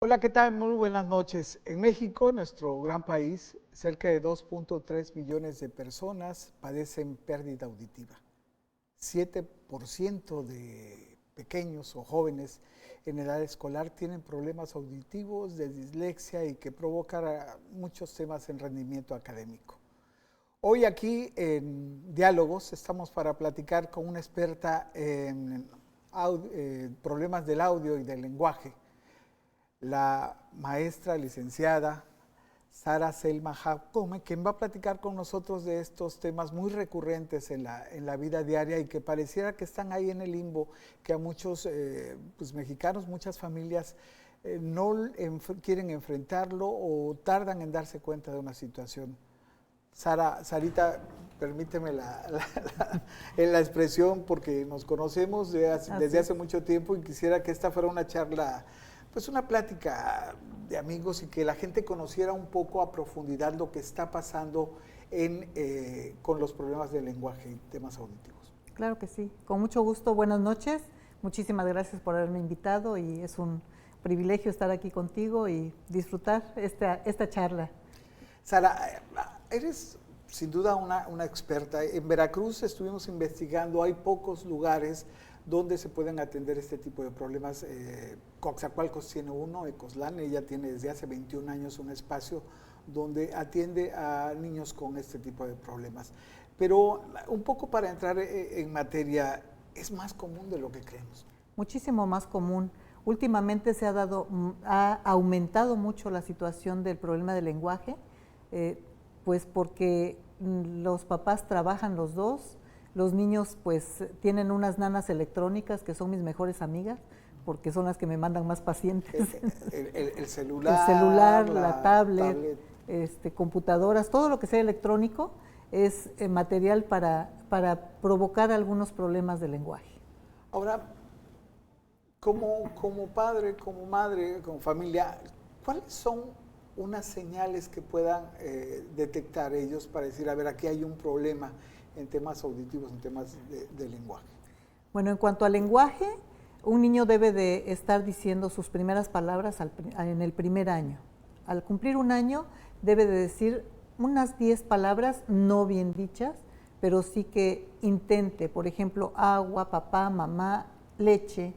Hola, ¿qué tal? Muy buenas noches. En México, nuestro gran país, cerca de 2.3 millones de personas padecen pérdida auditiva. 7% de pequeños o jóvenes en edad escolar tienen problemas auditivos, de dislexia y que provocan muchos temas en rendimiento académico. Hoy aquí en Diálogos estamos para platicar con una experta en problemas del audio y del lenguaje, la maestra licenciada Sara Selma Jacome, quien va a platicar con nosotros de estos temas muy recurrentes en la vida diaria y que pareciera que están ahí en el limbo, que a muchos mexicanos, muchas familias no quieren enfrentarlo o tardan en darse cuenta de una situación. Sarita, permíteme la expresión porque nos conocemos desde hace mucho tiempo y quisiera que esta fuera una charla, pues una plática de amigos y que la gente conociera un poco a profundidad lo que está pasando con los problemas del lenguaje y temas auditivos. Claro que sí, con mucho gusto, buenas noches, muchísimas gracias por haberme invitado y es un privilegio estar aquí contigo y disfrutar esta charla. Sara, eres sin duda una experta. En Veracruz estuvimos investigando, hay pocos lugares donde se pueden atender este tipo de problemas. Coatzacoalcos tiene uno, Ecoslan, ella tiene desde hace 21 años un espacio donde atiende a niños con este tipo de problemas. Pero un poco para entrar en materia, es más común de lo que creemos. Muchísimo más común. Últimamente ha aumentado mucho la situación del problema del lenguaje, pues porque los papás trabajan los dos, los niños pues tienen unas nanas electrónicas que son mis mejores amigas, porque son las que me mandan más pacientes. El celular, la tablet. Computadoras, todo lo que sea electrónico es material para provocar algunos problemas de lenguaje. Ahora, como padre, como madre, como familia, ¿cuáles son unas señales que puedan detectar ellos para decir, a ver, aquí hay un problema en temas auditivos, en temas de lenguaje? Bueno, en cuanto al lenguaje, un niño debe de estar diciendo sus primeras palabras en el primer año. Al cumplir un año, debe de decir unas 10 palabras no bien dichas, pero sí que intente, por ejemplo, agua, papá, mamá, leche,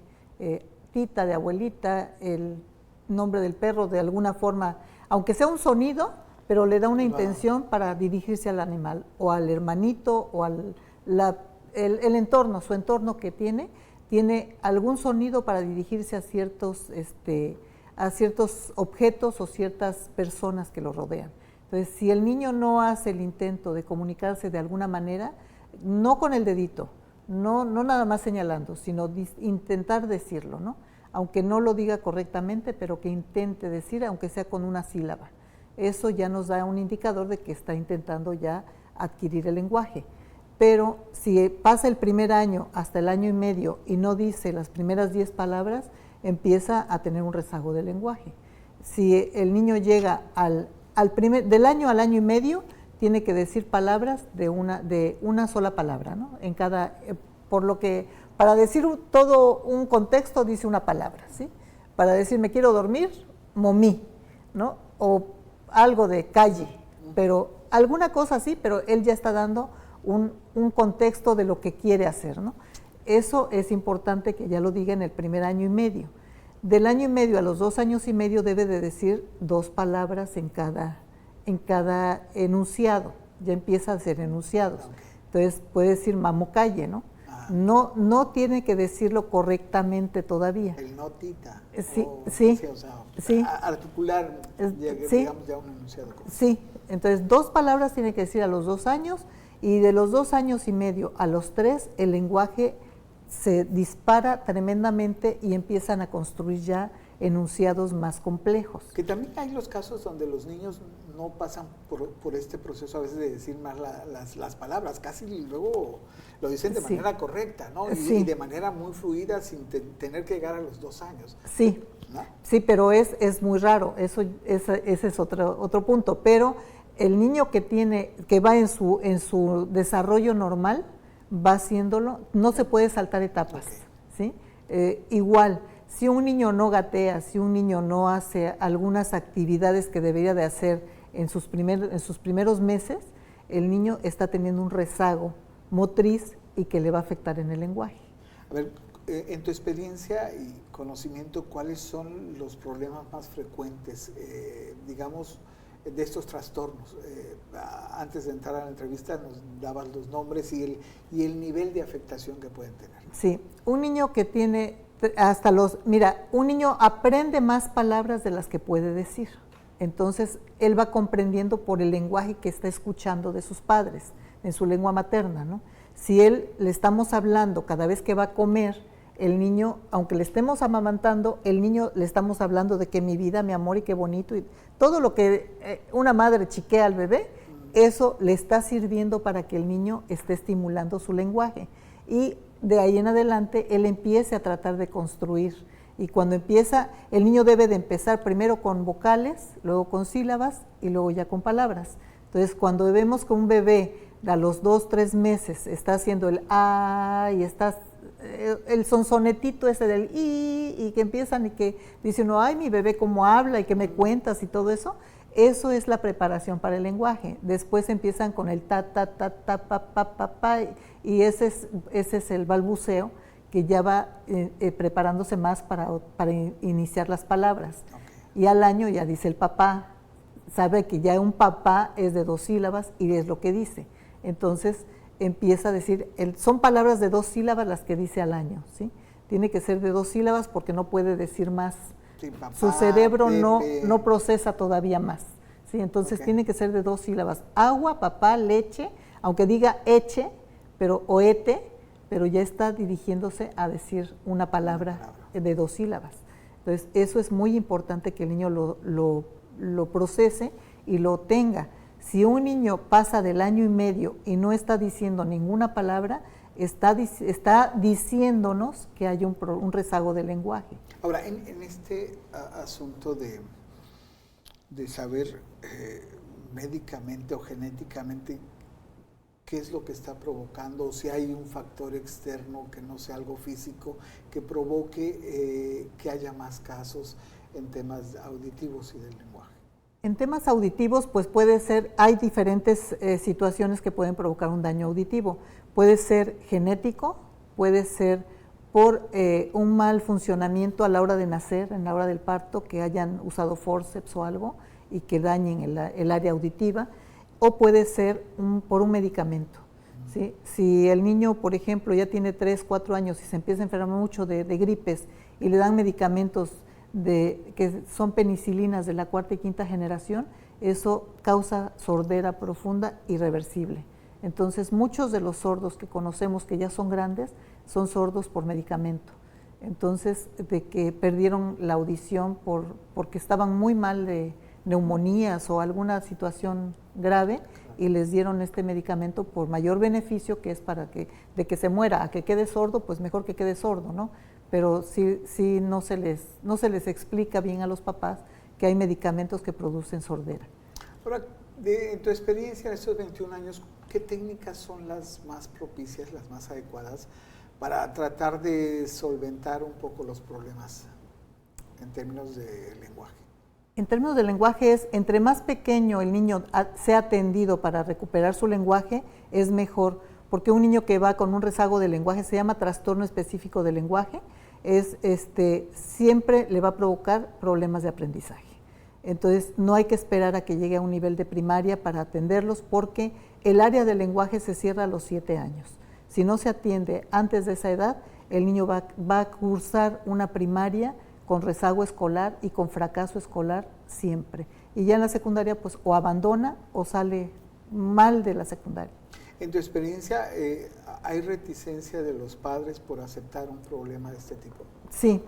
tita de abuelita, el nombre del perro, de alguna forma, aunque sea un sonido, pero le da una intención para dirigirse al animal, o al hermanito, o el entorno, su entorno que tiene algún sonido para dirigirse a ciertos objetos o ciertas personas que lo rodean. Entonces, si el niño no hace el intento de comunicarse de alguna manera, no con el dedito, no nada más señalando, sino intentar decirlo, ¿no? Aunque no lo diga correctamente, pero que intente decir, aunque sea con una sílaba. Eso ya nos da un indicador de que está intentando ya adquirir el lenguaje. Pero si pasa el primer año hasta el año y medio y no dice las primeras 10 palabras, empieza a tener un rezago de lenguaje. Si el niño llega del año al año y medio, tiene que decir palabras de una sola palabra, ¿no? Por lo que para decir todo un contexto dice una palabra, ¿sí? Para decir me quiero dormir, momí, ¿no? O algo de calle, pero alguna cosa así, pero él ya está dando un contexto de lo que quiere hacer, ¿no? Eso es importante que ya lo diga en el primer año y medio. Del año y medio a los 2 años y medio debe de decir 2 palabras en cada enunciado, ya empieza a ser enunciados. Entonces puede decir mamocalle, ¿no? No tiene que decirlo correctamente todavía. El notita. Sí, articular, digamos, ya un enunciado. Sí, entonces 2 palabras tiene que decir a los 2 años y de los 2 años y medio a los 3 el lenguaje se dispara tremendamente y empiezan a construir ya enunciados más complejos. Que también hay los casos donde los niños no pasan por este proceso a veces de decir más las palabras, casi luego lo dicen de manera correcta, ¿no? Y de manera muy fluida sin tener que llegar a los 2 años. Sí, ¿no? Sí, pero es muy raro, ese es otro punto, pero el niño que va en su desarrollo normal, va haciéndolo, no se puede saltar etapas, ¿sí? Igual, Si un niño no gatea, si un niño no hace algunas actividades que debería de hacer en sus primeros meses, el niño está teniendo un rezago motriz y que le va a afectar en el lenguaje. A ver, en tu experiencia y conocimiento, ¿cuáles son los problemas más frecuentes, digamos, de estos trastornos? Antes de entrar a la entrevista nos dabas los nombres y el nivel de afectación que pueden tener. Sí, un niño que tiene un niño aprende más palabras de las que puede decir. Entonces, él va comprendiendo por el lenguaje que está escuchando de sus padres, en su lengua materna, ¿no? Si le estamos hablando cada vez que va a comer, el niño, aunque le estemos amamantando, el niño le estamos hablando de que mi vida, mi amor y qué bonito, y todo lo que una madre chiquea al bebé, eso le está sirviendo para que el niño esté estimulando su lenguaje. Y de ahí en adelante, él empiece a tratar de construir. Y cuando empieza, el niño debe de empezar primero con vocales, luego con sílabas y luego ya con palabras. Entonces, cuando vemos que un bebé a los 2, 3 meses está haciendo el a y está el sonsonetito ese del y que empiezan y que dice uno, ay, mi bebé cómo habla y que me cuentas y todo eso, eso es la preparación para el lenguaje. Después empiezan con el ta, ta, ta, ta, pa, y ese es el balbuceo que ya va preparándose más para iniciar las palabras. Okay. Y al año ya dice el papá, sabe que ya un papá es de 2 sílabas y es lo que dice. Entonces empieza a decir, son palabras de 2 sílabas las que dice al año, ¿sí? Tiene que ser de 2 sílabas porque no puede decir más. Sí, papá, su cerebro no procesa todavía más, ¿sí? Entonces okay. Tiene que ser de 2 sílabas. Agua, papá, leche, aunque diga eche, o ete, pero ya está dirigiéndose a decir una palabra de 2 sílabas. Entonces, eso es muy importante que el niño lo procese y lo tenga. Si un niño pasa del año y medio y no está diciendo ninguna palabra, está diciéndonos que hay un rezago del lenguaje. Ahora, en este asunto de saber médicamente o genéticamente qué es lo que está provocando, o si hay un factor externo que no sea algo físico, que provoque que haya más casos en temas auditivos y del lenguaje. En temas auditivos, pues puede ser, hay diferentes situaciones que pueden provocar un daño auditivo. Puede ser genético, puede ser por un mal funcionamiento a la hora de nacer, en la hora del parto, que hayan usado forceps o algo y que dañen el área auditiva, o puede ser por un medicamento. ¿Sí? Si el niño, por ejemplo, ya tiene 3, 4 años y se empieza a enfermar mucho de gripes y le dan medicamentos que son penicilinas de la 4ª y 5ª generación, eso causa sordera profunda irreversible. Entonces, muchos de los sordos que conocemos que ya son grandes, son sordos por medicamento. Entonces, de que perdieron la audición porque estaban muy mal de neumonías o alguna situación grave y les dieron este medicamento por mayor beneficio, que es de que se muera a que quede sordo, pues mejor que quede sordo, ¿no? Pero sí no se les explica bien a los papás que hay medicamentos que producen sordera. Ahora, en tu experiencia en estos 21 años, ¿qué técnicas son las más propicias, las más adecuadas para tratar de solventar un poco los problemas en términos de lenguaje? En términos de lenguaje es, entre más pequeño el niño sea atendido para recuperar su lenguaje, es mejor, porque un niño que va con un rezago de lenguaje, se llama trastorno específico de lenguaje, siempre le va a provocar problemas de aprendizaje. Entonces, no hay que esperar a que llegue a un nivel de primaria para atenderlos, porque el área del lenguaje se cierra a los 7 años. Si no se atiende antes de esa edad, el niño va a cursar una primaria con rezago escolar y con fracaso escolar siempre. Y ya en la secundaria, pues, o abandona o sale mal de la secundaria. En tu experiencia, ¿hay reticencia de los padres por aceptar un problema de este tipo? Sí,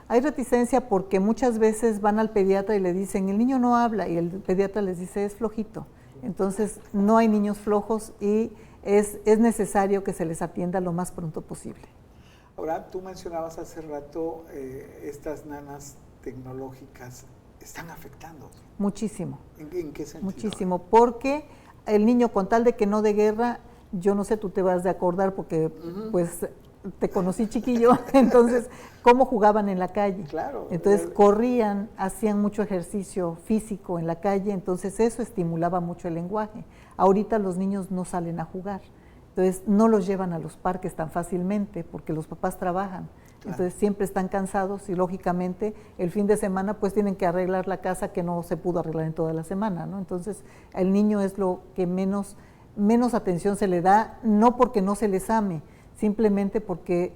hay reticencia porque muchas veces van al pediatra y le dicen, el niño no habla, y el pediatra les dice, es flojito. Entonces, no hay niños flojos y es necesario que se les atienda lo más pronto posible. Ahora, tú mencionabas hace rato, estas nanas tecnológicas están afectando. Muchísimo. ¿En qué sentido? Muchísimo, porque el niño, con tal de que no dé guerra, yo no sé, tú te vas de acordar porque pues te conocí chiquillo, entonces, ¿cómo jugaban en la calle? Claro. Entonces, corrían, hacían mucho ejercicio físico en la calle, entonces eso estimulaba mucho el lenguaje. Ahorita los niños no salen a jugar, entonces no los llevan a los parques tan fácilmente porque los papás trabajan. Claro. Entonces siempre están cansados y lógicamente el fin de semana pues tienen que arreglar la casa que no se pudo arreglar en toda la semana, ¿no? Entonces el niño es lo que menos atención se le da, no porque no se les ame, simplemente porque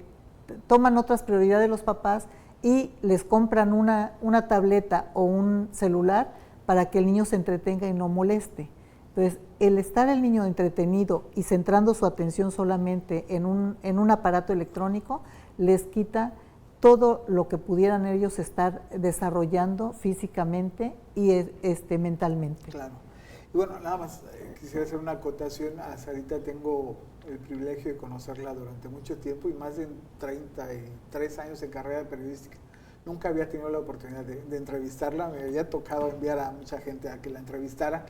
toman otras prioridades los papás y les compran una tableta o un celular para que el niño se entretenga y no moleste. Entonces, el estar el niño entretenido y centrando su atención solamente en un aparato electrónico, les quita todo lo que pudieran ellos estar desarrollando físicamente y mentalmente. Claro. Y bueno, nada más quisiera hacer una acotación. A Sarita tengo el privilegio de conocerla durante mucho tiempo y más de 33 años en carrera periodística. Nunca había tenido la oportunidad de entrevistarla, me había tocado enviar a mucha gente a que la entrevistara,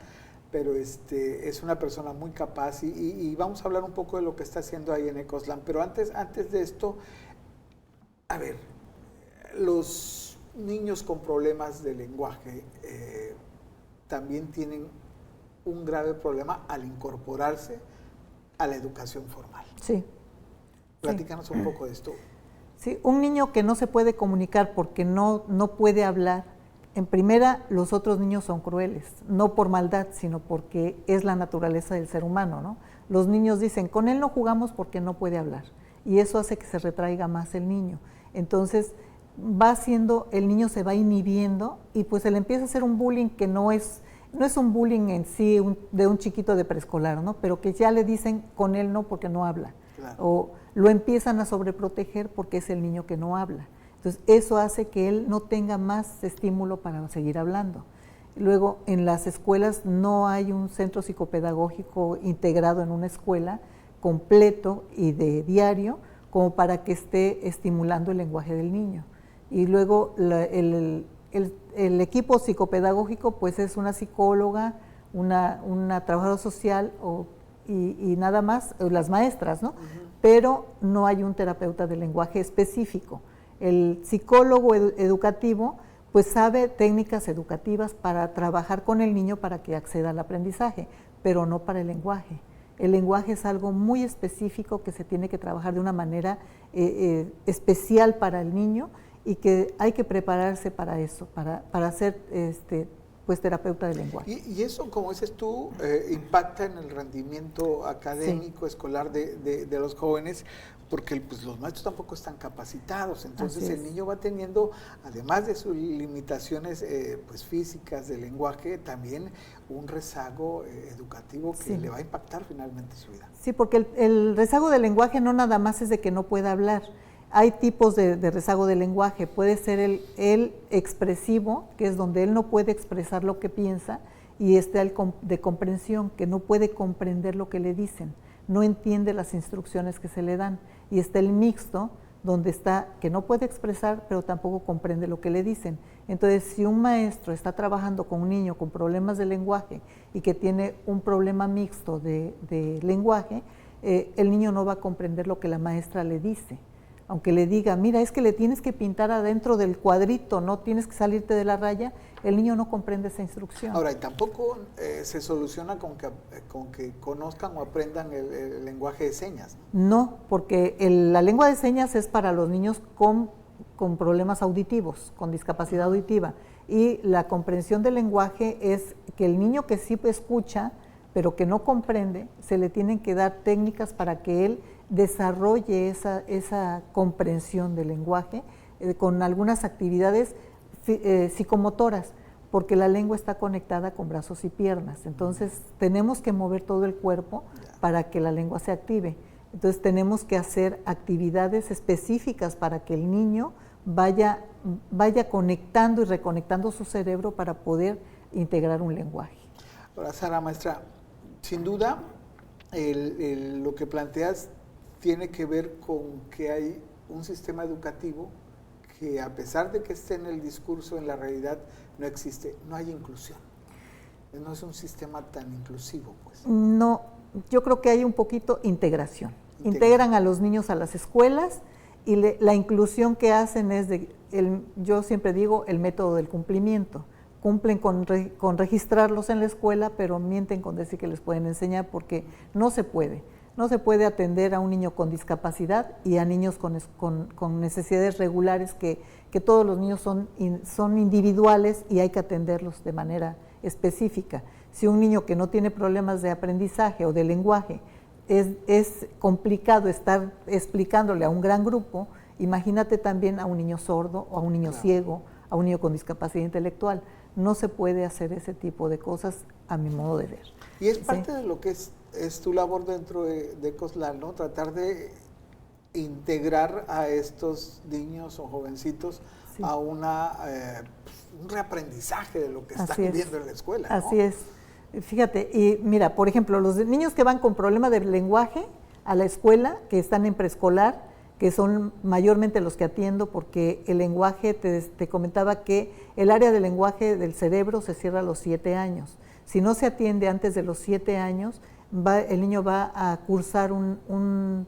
pero es una persona muy capaz y vamos a hablar un poco de lo que está haciendo ahí en Ecoslan. Pero antes de esto, a ver, los niños con problemas de lenguaje también tienen un grave problema al incorporarse a la educación formal. Sí. Platícanos un poco de esto. Sí, un niño que no se puede comunicar porque no puede hablar, en primera, los otros niños son crueles, no por maldad, sino porque es la naturaleza del ser humano, ¿no? Los niños dicen, con él no jugamos porque no puede hablar, y eso hace que se retraiga más el niño. Entonces, el niño se va inhibiendo y pues se le empieza a hacer un bullying que no es un bullying en sí de un chiquito de preescolar, ¿no? Pero que ya le dicen, con él no porque no habla. Claro. O lo empiezan a sobreproteger porque es el niño que no habla. Entonces, eso hace que él no tenga más estímulo para seguir hablando. Luego, en las escuelas no hay un centro psicopedagógico integrado en una escuela completo y de diario como para que esté estimulando el lenguaje del niño. Y luego, el equipo psicopedagógico pues es una psicóloga, una trabajadora social y nada más, las maestras, ¿no? Pero no hay un terapeuta de lenguaje específico. El psicólogo educativo pues sabe técnicas educativas para trabajar con el niño para que acceda al aprendizaje, pero no para el lenguaje. El lenguaje es algo muy específico que se tiene que trabajar de una manera especial para el niño y que hay que prepararse para eso, para ser pues terapeuta de lenguaje. Y eso, como dices tú, impacta en el rendimiento académico, sí, escolar de los jóvenes, porque pues, los maestros tampoco están capacitados, entonces el niño va teniendo, además de sus limitaciones pues, físicas de lenguaje, también un rezago educativo que le va a impactar finalmente su vida. Sí, porque el rezago del lenguaje no nada más es de que no pueda hablar. Hay tipos de rezago del lenguaje. Puede ser el expresivo, que es donde él no puede expresar lo que piensa, y está el de comprensión, que no puede comprender lo que le dicen, no entiende las instrucciones que se le dan. Y está el mixto, donde está que no puede expresar, pero tampoco comprende lo que le dicen. Entonces, si un maestro está trabajando con un niño con problemas de lenguaje y que tiene un problema mixto de lenguaje, el niño no va a comprender lo que la maestra le dice. Aunque le diga, mira, es que le tienes que pintar adentro del cuadrito, no tienes que salirte de la raya, el niño no comprende esa instrucción. Ahora, y tampoco se soluciona con que conozcan o aprendan el lenguaje de señas. No, porque la lengua de señas es para los niños con problemas auditivos, con discapacidad auditiva. Y la comprensión del lenguaje es que el niño que sí escucha, pero que no comprende, se le tienen que dar técnicas para que él desarrolle esa comprensión del lenguaje con algunas actividades psicomotoras, porque la lengua está conectada con brazos y piernas. Entonces, tenemos que mover todo el cuerpo para que la lengua se active. Entonces, tenemos que hacer actividades específicas para que el niño vaya conectando y reconectando su cerebro para poder integrar un lenguaje. Ahora, Sara, maestra, sin duda, lo que planteas tiene que ver con que hay un sistema educativo que, a pesar de que esté en el discurso, en la realidad no existe, no hay inclusión. No es un sistema tan inclusivo, pues. No, yo creo que hay un poquito integración. integran a los niños a las escuelas y la inclusión que hacen es, yo siempre digo, el método del cumplimiento. Cumplen con registrarlos en la escuela, pero mienten con decir que les pueden enseñar porque no se puede. No se puede atender a un niño con discapacidad y a niños con necesidades regulares, que todos los niños son individuales y hay que atenderlos de manera específica. Si un niño que no tiene problemas de aprendizaje o de lenguaje es complicado estar explicándole a un gran grupo, imagínate también a un niño sordo o a un niño ciego, a un niño con discapacidad intelectual. No se puede hacer ese tipo de cosas a mi modo de ver. Y es parte de lo que es tu labor dentro de COSLAL, ¿no? Tratar de integrar a estos niños o jovencitos a un reaprendizaje de lo que están viendo en la escuela, ¿no? Así es. Fíjate, y mira, por ejemplo, los niños que van con problemas de lenguaje a la escuela, que están en preescolar, que son mayormente los que atiendo, porque el lenguaje, te comentaba que el área del lenguaje del cerebro se cierra a los 7 años. Si no se atiende antes de los 7 años, el niño va a cursar una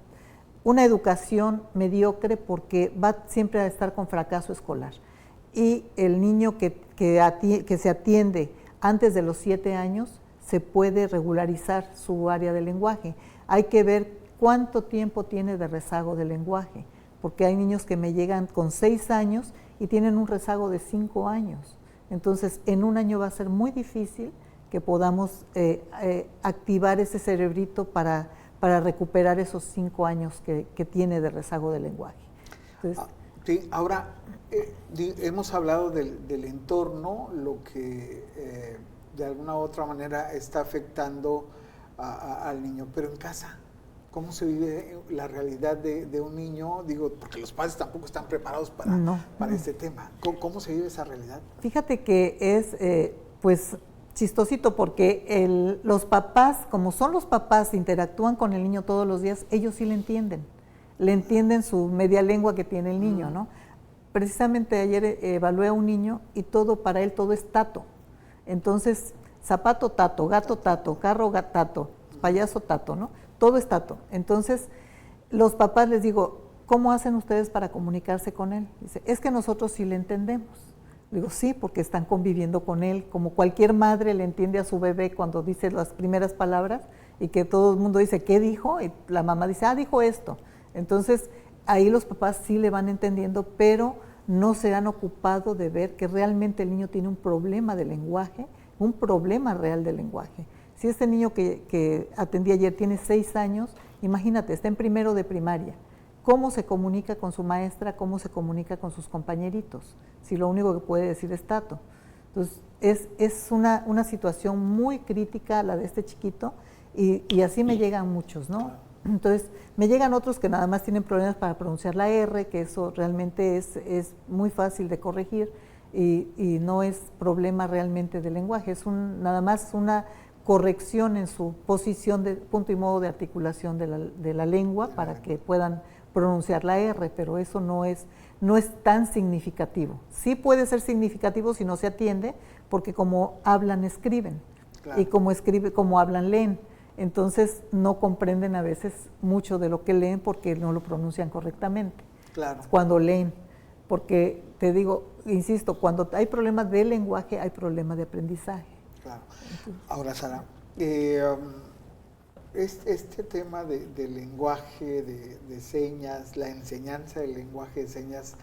educación mediocre, porque va siempre a estar con fracaso escolar. Y el niño que se atiende antes de los 7 años, se puede regularizar su área de lenguaje. Hay que ver cuánto tiempo tiene de rezago de lenguaje, porque hay niños que me llegan con 6 años y tienen un rezago de 5 años. Entonces, en un año va a ser muy difícil que podamos activar ese cerebrito para recuperar esos 5 años que tiene de rezago de lenguaje. Entonces, sí, ahora hemos hablado del entorno, lo que de alguna u otra manera está afectando al niño, pero en casa, ¿cómo se vive la realidad de un niño? Digo, porque los padres tampoco están preparados para este tema. ¿Cómo se vive esa realidad? Fíjate que es, pues, chistosito, porque los papás, como son los papás, interactúan con el niño todos los días, ellos sí le entienden su media lengua que tiene el niño, ¿no? Precisamente ayer evalué a un niño y para él todo es tato. Entonces, zapato tato, gato tato, carro tato, payaso tato, ¿no? Todo es tato. Entonces, los papás les digo, ¿cómo hacen ustedes para comunicarse con él? Dice, es que nosotros sí le entendemos. Digo, sí, porque están conviviendo con él, como cualquier madre le entiende a su bebé cuando dice las primeras palabras y que todo el mundo dice, ¿qué dijo? Y la mamá dice, dijo esto. Entonces, ahí los papás sí le van entendiendo, pero no se han ocupado de ver que realmente el niño tiene un problema de lenguaje, un problema real de lenguaje. Si este niño que atendí ayer tiene 6 años, imagínate, está en primero de primaria. ¿Cómo se comunica con su maestra? ¿Cómo se comunica con sus compañeritos? Si lo único que puede decir es tato. Entonces, es una situación muy crítica la de este chiquito y así me llegan muchos, ¿no? Entonces, me llegan otros que nada más tienen problemas para pronunciar la R, que eso realmente es muy fácil de corregir y no es problema realmente del lenguaje, es nada más una corrección en su posición de punto y modo de articulación de la lengua para que puedan pronunciar la R, pero eso no es tan significativo. Sí puede ser significativo si no se atiende, porque como hablan, escriben, y como hablan, leen. Entonces no comprenden a veces mucho de lo que leen porque no lo pronuncian correctamente. Claro. Cuando leen, porque te digo, insisto, cuando hay problemas de lenguaje, hay problemas de aprendizaje. Claro. Ahora, Sara, este tema de lenguaje, de señas, la enseñanza del lenguaje de señas,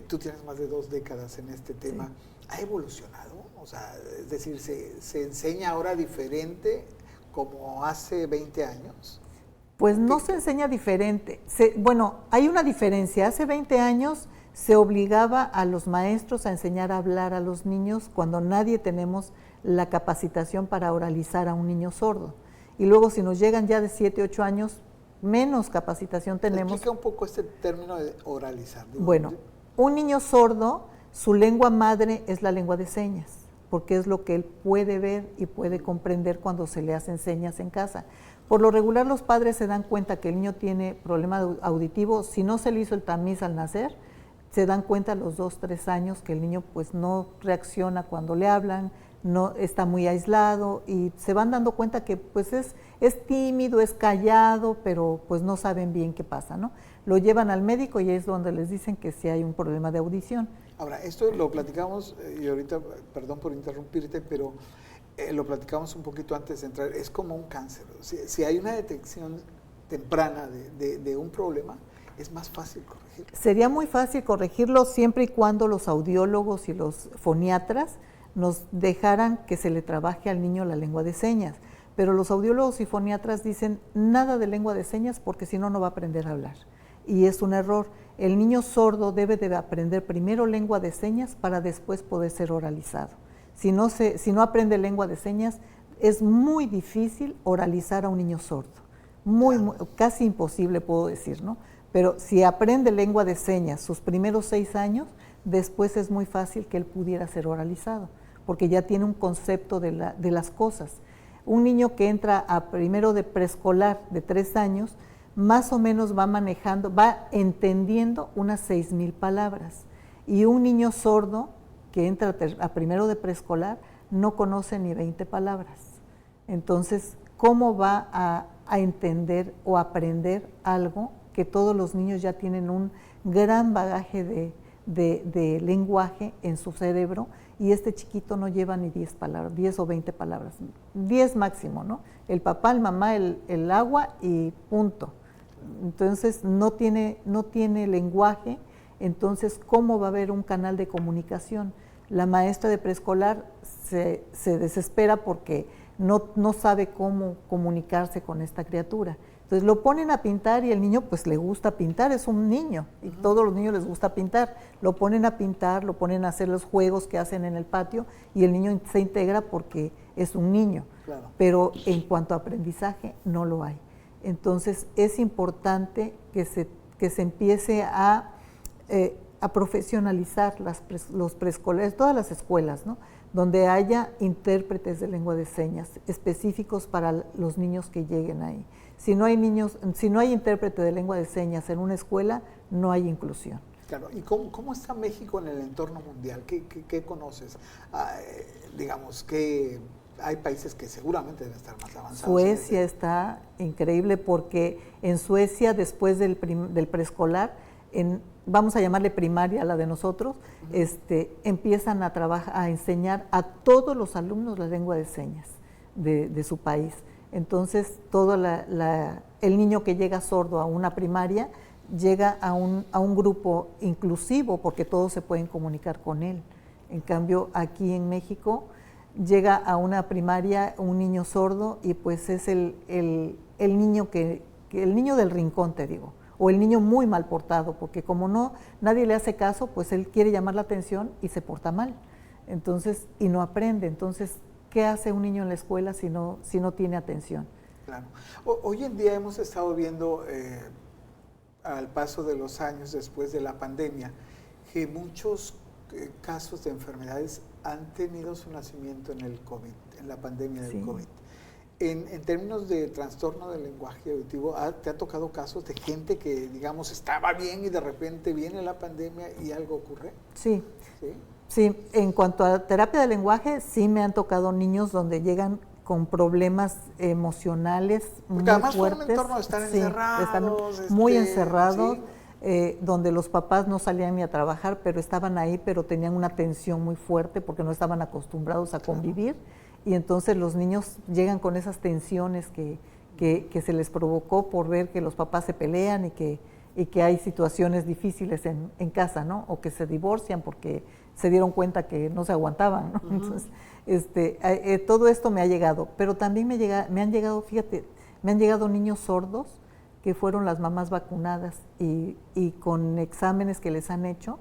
tú tienes más de 2 décadas en este tema, sí. ¿Ha evolucionado? O sea, es decir, ¿se enseña ahora diferente como hace 20 años? Pues no se enseña diferente. Bueno, hay una diferencia. Hace 20 años se obligaba a los maestros a enseñar a hablar a los niños cuando nadie tenemos la capacitación para oralizar a un niño sordo. Y luego si nos llegan ya de 7, 8 años, menos capacitación tenemos. Explica un poco este término de oralizar. Bueno, un niño sordo, su lengua madre es la lengua de señas, porque es lo que él puede ver y puede comprender cuando se le hacen señas en casa. Por lo regular los padres se dan cuenta que el niño tiene problema auditivo, si no se le hizo el tamiz al nacer, se dan cuenta a los 2, 3 años que el niño pues no reacciona cuando le hablan, no está muy aislado y se van dando cuenta que pues es tímido, es callado, pero pues no saben bien qué pasa, ¿no? Lo llevan al médico y es donde les dicen que sí hay un problema de audición. Ahora, esto lo platicamos, y ahorita, perdón por interrumpirte, pero lo platicamos un poquito antes de entrar, es como un cáncer. Si hay una detección temprana de un problema, es más fácil corregirlo. Sería muy fácil corregirlo siempre y cuando los audiólogos y los foniatras nos dejaran que se le trabaje al niño la lengua de señas. Pero los audiólogos y foniatras dicen nada de lengua de señas porque si no, no va a aprender a hablar. Y es un error. El niño sordo debe de aprender primero lengua de señas para después poder ser oralizado. Si no aprende lengua de señas, es muy difícil oralizar a un niño sordo. Casi imposible, puedo decir, ¿no? Pero si aprende lengua de señas sus primeros 6 años, después es muy fácil que él pudiera ser oralizado, porque ya tiene un concepto de las cosas. Un niño que entra a primero de preescolar de 3 años, más o menos va manejando, va entendiendo unas 6,000 palabras. Y un niño sordo que entra a primero de preescolar no conoce ni 20 palabras. Entonces, ¿cómo va a entender o aprender algo que todos los niños ya tienen un gran bagaje de lenguaje en su cerebro y este chiquito no lleva ni 10 palabras, 10 o 20 palabras, 10 máximo, ¿no? El papá, el mamá, el agua y punto. Entonces no tiene lenguaje, entonces ¿cómo va a haber un canal de comunicación? La maestra de preescolar se desespera porque no sabe cómo comunicarse con esta criatura. Entonces lo ponen a pintar y el niño pues le gusta pintar, es un niño y todos los niños les gusta pintar. Lo ponen a pintar, lo ponen a hacer los juegos que hacen en el patio y el niño se integra porque es un niño. Claro. Pero en cuanto a aprendizaje no lo hay. Entonces es importante que se empiece a profesionalizar los preescolares, todas las escuelas, ¿no? Donde haya intérpretes de lengua de señas específicos para los niños que lleguen ahí. Si no hay intérprete de lengua de señas en una escuela, no hay inclusión. Claro, ¿y cómo está México en el entorno mundial? ¿Qué conoces? Digamos que hay países que seguramente deben estar más avanzados. Suecia está increíble porque en Suecia, después del preescolar, vamos a llamarle primaria, la de nosotros, empiezan a enseñar a todos los alumnos la lengua de señas de su país. Entonces, el niño que llega sordo a una primaria llega a un grupo inclusivo porque todos se pueden comunicar con él. En cambio, aquí en México llega a una primaria un niño sordo y pues es el niño el niño del rincón, te digo, o el niño muy mal portado, porque como nadie le hace caso, pues él quiere llamar la atención y se porta mal. Entonces, y no aprende. Entonces, ¿qué hace un niño en la escuela si no tiene atención? Claro. Hoy en día hemos estado viendo, al paso de los años después de la pandemia, que muchos casos de enfermedades han tenido su nacimiento en el COVID, en la pandemia del COVID. En términos de trastorno del lenguaje auditivo, ¿te ha tocado casos de gente que, digamos, estaba bien y de repente viene la pandemia y algo ocurre? Sí. Sí, en cuanto a terapia de lenguaje, sí me han tocado niños donde llegan con problemas emocionales muy fuertes. Porque además por un entorno están encerrados. Están muy encerrados, donde los papás no salían ni a trabajar, pero estaban ahí, pero tenían una tensión muy fuerte porque no estaban acostumbrados a convivir. Y entonces los niños llegan con esas tensiones que se les provocó por ver que los papás se pelean y que hay situaciones difíciles en casa, ¿no? O que se divorcian porque se dieron cuenta que no se aguantaban, ¿no? Entonces, todo esto me ha llegado, pero también me han llegado niños sordos que fueron las mamás vacunadas y con exámenes que les han hecho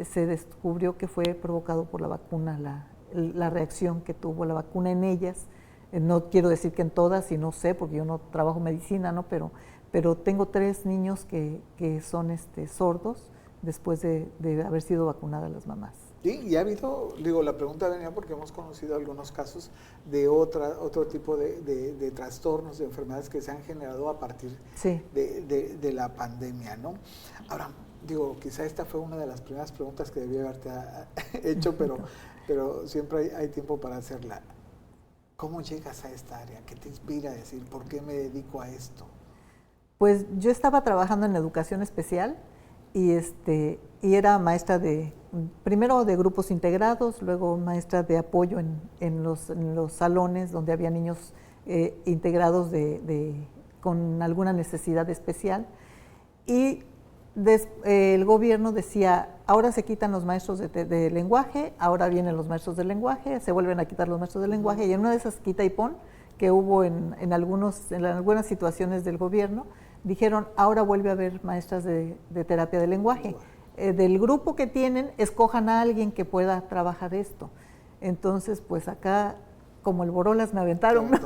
se descubrió que fue provocado por la vacuna, la reacción que tuvo la vacuna en ellas. No quiero decir que en todas, y no sé, porque yo no trabajo medicina, ¿no? Pero tengo 3 niños que son sordos después de haber sido vacunadas las mamás. Sí, y ha habido, la pregunta venía porque hemos conocido algunos casos de otro tipo de trastornos, de enfermedades que se han generado a partir de la pandemia, ¿no? Ahora, quizá esta fue una de las primeras preguntas que debía haberte hecho, pero pero siempre hay tiempo para hacerla. ¿Cómo llegas a esta área? ¿Qué te inspira a decir, por qué me dedico a esto? Pues yo estaba trabajando en educación especial y era maestra primero de grupos integrados, luego maestra de apoyo en los salones donde había niños integrados con alguna necesidad especial. Y el gobierno decía, ahora se quitan los maestros de lenguaje, ahora vienen los maestros de lenguaje, se vuelven a quitar los maestros de lenguaje, y en una de esas quita y pon que hubo en algunas situaciones del gobierno, dijeron, ahora vuelve a haber maestras de terapia de lenguaje. Del grupo que tienen, escojan a alguien que pueda trabajar esto. Entonces, pues acá, como el Borolas, me aventaron, ¿no?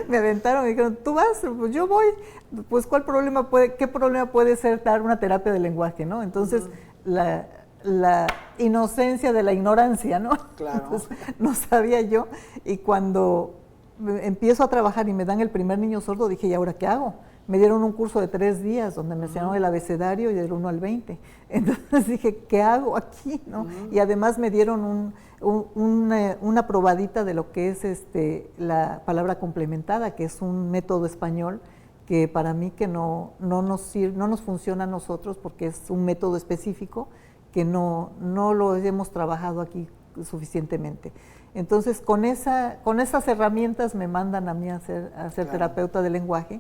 Me aventaron y dijeron, ¿tú vas? Pues yo voy. Pues, ¿qué problema puede ser dar una terapia de lenguaje, no? Entonces, la inocencia de la ignorancia, ¿no? Claro. Entonces, no sabía yo. Y cuando empiezo a trabajar y me dan el primer niño sordo, dije, ¿y ahora qué hago? Me dieron un curso de 3 días donde me enseñaron el abecedario y del 1 al 20. Entonces dije, ¿qué hago aquí? ¿No? Y además me dieron una probadita de lo que es la palabra complementada, que es un método español que para mí que no nos funciona a nosotros porque es un método específico que no lo hemos trabajado aquí suficientemente. Entonces con esas herramientas me mandan a mí a ser claro, terapeuta de lenguaje.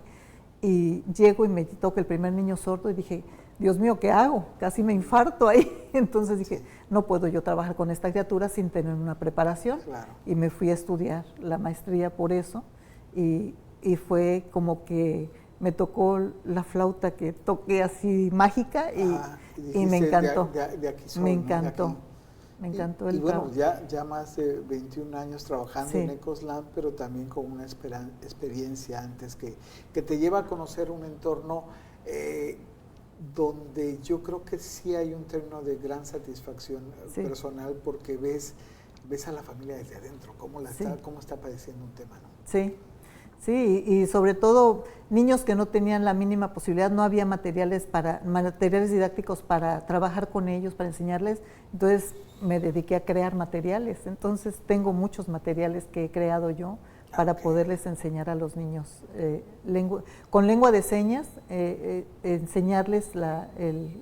Y llego y me toca el primer niño sordo y dije, Dios mío, ¿qué hago? Casi me infarto ahí. Entonces dije, no puedo yo trabajar con esta criatura sin tener una preparación. Claro. Y me fui a estudiar la maestría por eso. Y fue como que me tocó la flauta que toqué así mágica y me encantó. De aquí soy, me ¿no? encantó. Me encantó el bueno, trabajo. ya más de 21 años trabajando Sí. en Ecoslan, pero también con una experiencia antes que te lleva a conocer un entorno donde yo creo que sí hay un término de gran satisfacción personal porque ves a la familia desde adentro, cómo está padeciendo un tema, ¿no? Sí. Sí, y sobre todo niños que no tenían la mínima posibilidad, no había materiales didácticos para trabajar con ellos, para enseñarles, entonces me dediqué a crear materiales, entonces tengo muchos materiales que he creado yo para poderles enseñar a los niños con lengua de señas, enseñarles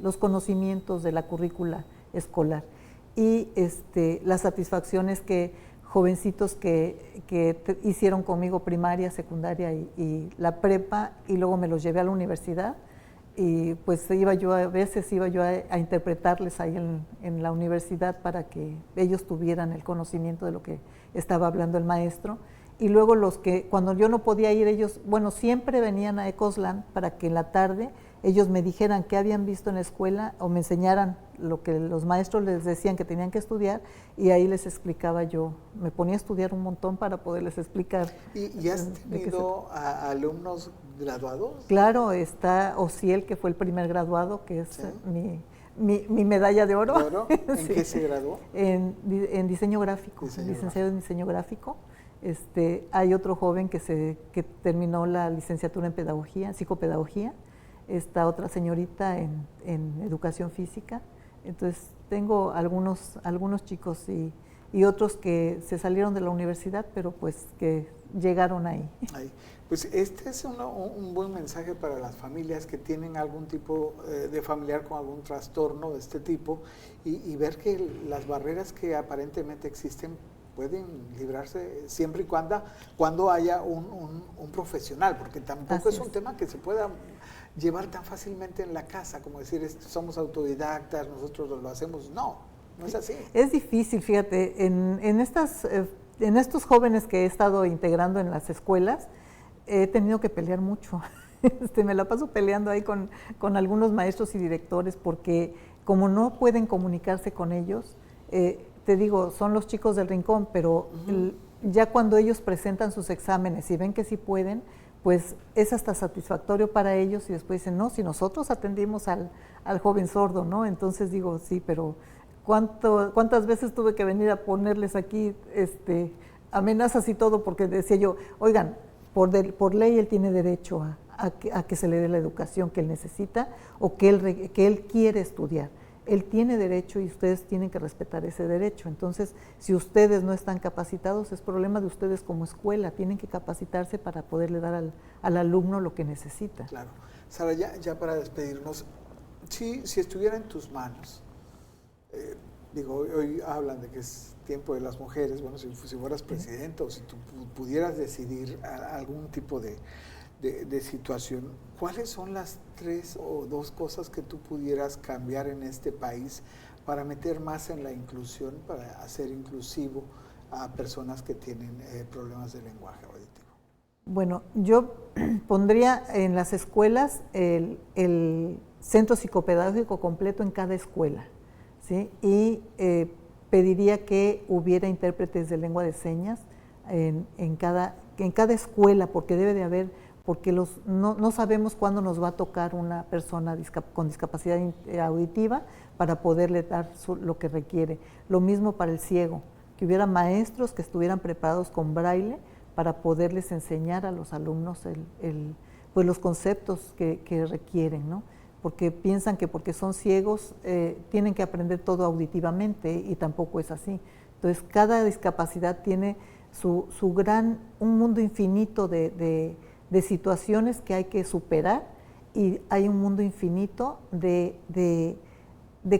los conocimientos de la currícula escolar y las satisfacciones que jovencitos que hicieron conmigo primaria, secundaria y la prepa, y luego me los llevé a la universidad, y pues a veces iba yo a interpretarles ahí en la universidad para que ellos tuvieran el conocimiento de lo que estaba hablando el maestro, y luego cuando yo no podía ir, ellos, siempre venían a Ecoslan para que en la tarde ellos me dijeran qué habían visto en la escuela o me enseñaran lo que los maestros les decían que tenían que estudiar, y ahí les explicaba yo, me ponía a estudiar un montón para poderles explicar. ¿Y has tenido a alumnos graduados? Claro, está Ociel, que fue el primer graduado, que es mi medalla de oro. ¿De oro? ¿En sí. qué se graduó? En diseño gráfico, licenciado en diseño gráfico. Hay otro joven que terminó la licenciatura en pedagogía, en psicopedagogía. Está otra señorita en educación física. Entonces tengo algunos chicos y otros que se salieron de la universidad, pero pues que llegaron ahí. Pues este es un buen mensaje para las familias que tienen algún tipo de familiar con algún trastorno de este tipo y ver que las barreras que aparentemente existen pueden librarse siempre y cuando haya un profesional, porque tampoco es un tema que se pueda llevar tan fácilmente en la casa, como decir, somos autodidactas, nosotros lo hacemos. No es así. Es difícil, fíjate, en estos jóvenes que he estado integrando en las escuelas, he tenido que pelear mucho. Me la paso peleando ahí con algunos maestros y directores, porque como no pueden comunicarse con ellos, te digo, son los chicos del rincón, pero ya cuando ellos presentan sus exámenes y ven que sí pueden, pues es hasta satisfactorio para ellos, y después dicen, no, si nosotros atendimos al joven sordo, ¿no? Entonces digo, sí, pero ¿cuántas veces tuve que venir a ponerles aquí amenazas y todo? Porque decía yo, oigan, por ley él tiene derecho a que se le dé la educación que él necesita o que él quiere estudiar. él tiene derecho y ustedes tienen que respetar ese derecho. Entonces, si ustedes no están capacitados, es problema de ustedes como escuela, tienen que capacitarse para poderle dar al alumno lo que necesita. Claro. Sara, ya para despedirnos, si estuviera en tus manos, hoy hablan de que es tiempo de las mujeres, bueno, si fueras presidenta o si tú pudieras decidir algún tipo de situación, ¿cuáles son las 3 o 2 cosas que tú pudieras cambiar en este país para meter más en la inclusión, para hacer inclusivo a personas que tienen problemas de lenguaje auditivo? Bueno, yo pondría en las escuelas el centro psicopedagógico completo en cada escuela, ¿sí? Y pediría que hubiera intérpretes de lengua de señas en cada escuela, porque debe de haber, porque no sabemos cuándo nos va a tocar una persona con discapacidad auditiva para poderle dar lo que requiere. Lo mismo para el ciego, que hubiera maestros que estuvieran preparados con braille para poderles enseñar a los alumnos pues los conceptos que requieren, ¿no? Porque piensan que porque son ciegos tienen que aprender todo auditivamente y tampoco es así. Entonces, cada discapacidad tiene un mundo infinito de situaciones que hay que superar y hay un mundo infinito de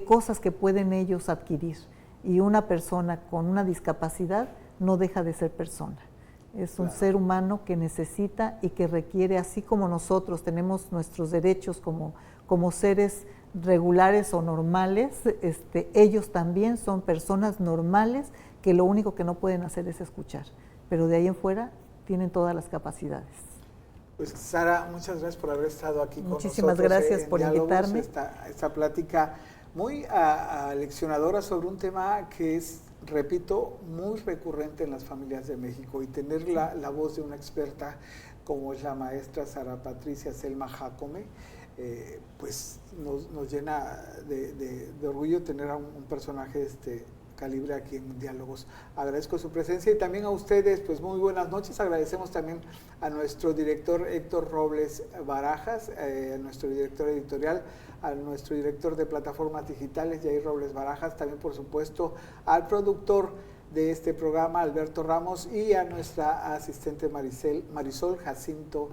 cosas que pueden ellos adquirir. Y una persona con una discapacidad no deja de ser persona. Es un ser humano que necesita y que requiere, así como nosotros tenemos nuestros derechos como seres regulares o normales, ellos también son personas normales que lo único que no pueden hacer es escuchar, pero de ahí en fuera tienen todas las capacidades. Pues Sara, muchas gracias por haber estado aquí con nosotros. Muchísimas gracias por invitarme. Esta plática muy aleccionadora sobre un tema que es, repito, muy recurrente en las familias de México, y tener la voz de una experta como es la maestra Sara Patricia Selma Jacome, pues nos llena de orgullo tener a un personaje de este calibre aquí en Diálogos. Agradezco su presencia y también a ustedes, pues muy buenas noches. Agradecemos también a nuestro director Héctor Robles Barajas, a nuestro director editorial, a nuestro director de plataformas digitales, Jair Robles Barajas, también por supuesto al productor de este programa, Alberto Ramos, y a nuestra asistente Marisol Jacinto.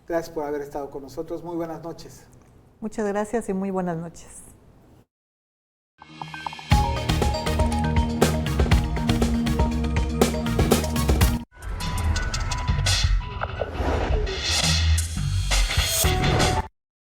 Gracias por haber estado con nosotros. Muy buenas noches. Muchas gracias y muy buenas noches.